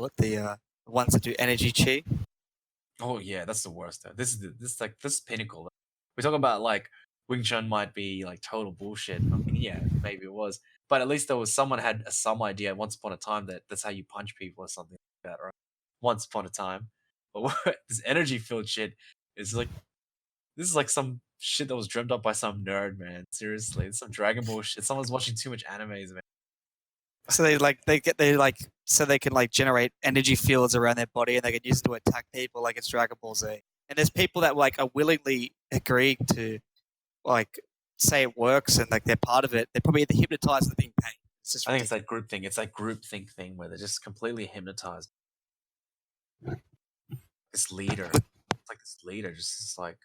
call it? The ones that do energy chi. Oh yeah, that's the worst. Though. This is pinnacle. We talk about like Wing Chun might be like total bullshit. I mean, yeah, maybe it was, but at least there was someone had some idea once upon a time that that's how you punch people or something like that, right? Once upon a time, but this energy field shit is like this is like some shit that was dreamt up by some nerd, man. Seriously, it's some Dragon Ball shit. Someone's watching too much animes, man. So so they can like generate energy fields around their body and they can use it to attack people like it's Dragon Ball Z. And there's people that like are willingly agreeing to like say it works and like they're part of it. They're probably either hypnotized or being paid. It's just I think it's ridiculous. that group thing. It's that group think thing where they're just completely hypnotized. This leader, it's like this leader, just is like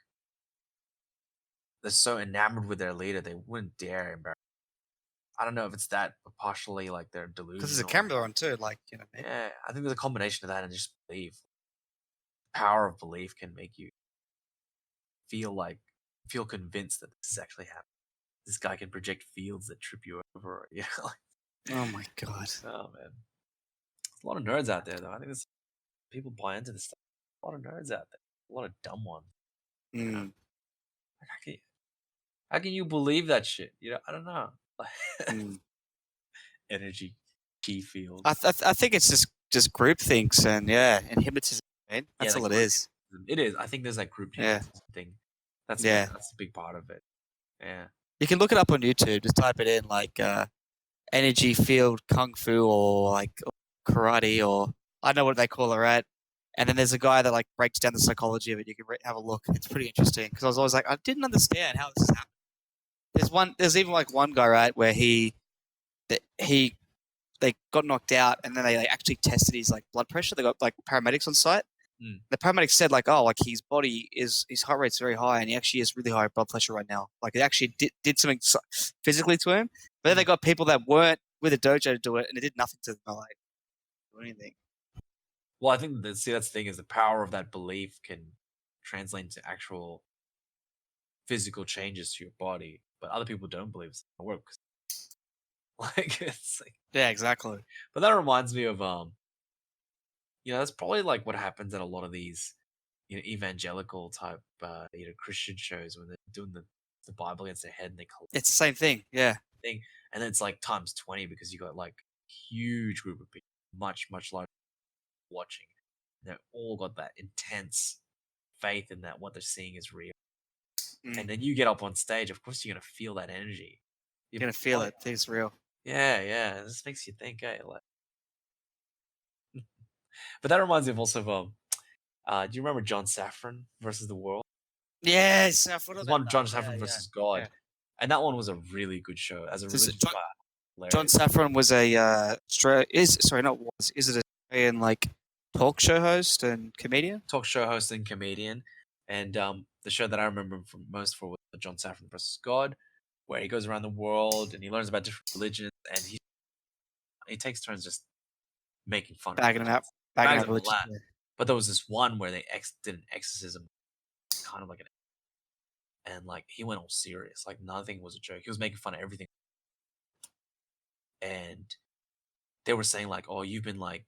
they're so enamored with their leader they wouldn't dare embarrass. I don't know if it's that, but partially like they're delusional. Because there's a camera on too, like you know. Yeah, I think there's a combination of that and just belief. Power of belief can make you feel convinced that this is actually happening. This guy can project fields that trip you over. Yeah. Oh my god. Oh man, there's a lot of nerds out there though. I think there's people buy into this stuff. A lot of nerds out there. A lot of dumb ones. You know? Mm. Like, how can you believe that shit? You know, I don't know. Mm. Energy, chi field. I think it's just group thinks and hypnotism. Man. That's all it is. It is. I think there's that group thing. That's a big part of it. Yeah. You can look it up on YouTube. Just type it in like energy field kung fu or like karate or I don't know what they call it, right? And then there's a guy that like breaks down the psychology of it. You can have a look. It's pretty interesting because I was always like, I didn't understand how this happened. There's even like one guy, right, where they got knocked out and then they like, actually tested his like blood pressure. They got like paramedics on site. The paramedics said like, oh, like his heart rate's very high and he actually has really high blood pressure right now. Like it actually did something physically to him. But then they got people that weren't with a dojo to do it and it did nothing to them, like do anything. Well, I think that's the thing is the power of that belief can translate into actual physical changes to your body, but other people don't believe it's gonna work. Like it's like yeah, exactly. But that reminds me of that's probably like what happens at a lot of these evangelical type Christian shows when they're doing the Bible against their head and they collect it's the same thing, yeah. and then it's like times 20 because you got like huge group of people, much larger watching. They all got that intense faith in that what they're seeing is real. And then you get up on stage, of course you're gonna feel that energy. You're gonna feel it. It's real. Yeah. This makes you think, hey, like. But that reminds me of also do you remember John Safran versus the World? Yes, one John Safran versus God, and that one was a really good show. As a religious John Safran was is it Australian like talk show host and comedian? Talk show host and comedian, and the show that I remember from most for was John Safran versus God, where he goes around the world and he learns about different religions, and he takes turns just making fun bagging of it up. But there was this one where they did an exorcism, kind of like and like he went all serious, like nothing was a joke. He was making fun of everything, and they were saying like, "Oh, you've been like,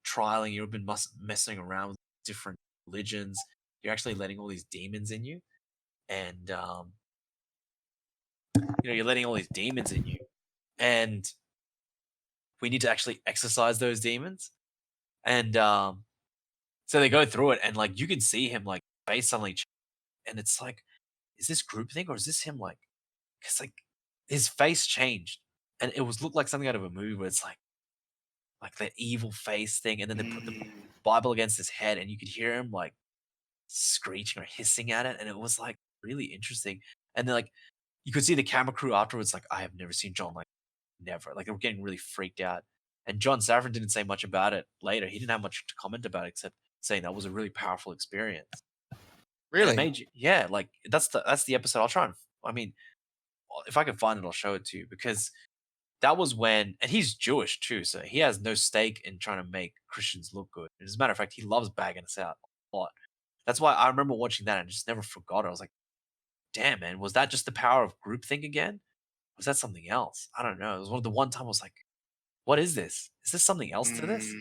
trialing. You've been messing around with different religions. You're actually letting all these demons in you, and you're letting all these demons in you, and we need to actually exorcise those demons." And so they go through it, and like you can see him like face suddenly change, and it's like, is this group thing or is this him? Like, because like his face changed, and it looked like something out of a movie where it's like that evil face thing, and then they put the Bible against his head, and you could hear him like screeching or hissing at it, and it was like really interesting. And then like you could see the camera crew afterwards, like, I have never seen John like never. Like they were getting really freaked out. And John Safran didn't say much about it later. He didn't have much to comment about it except saying that was a really powerful experience. Really? It made you, yeah, like that's the episode. I'll try and if I can find it, I'll show it to you, because that was when, and he's Jewish too, so he has no stake in trying to make Christians look good. As a matter of fact, he loves bagging us out a lot. That's why I remember watching that and just never forgot it. I was like, damn, man, was that just the power of groupthink again? Was that something else? I don't know. It was one time I was like, What is this? Is there something else to this?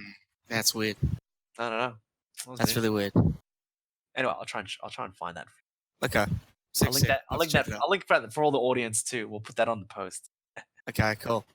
That's weird. I don't know. That's really weird. Anyway, I'll try and find that. Okay. I'll link that. I'll link that for all the audience too. We'll put that on the post. Okay, cool.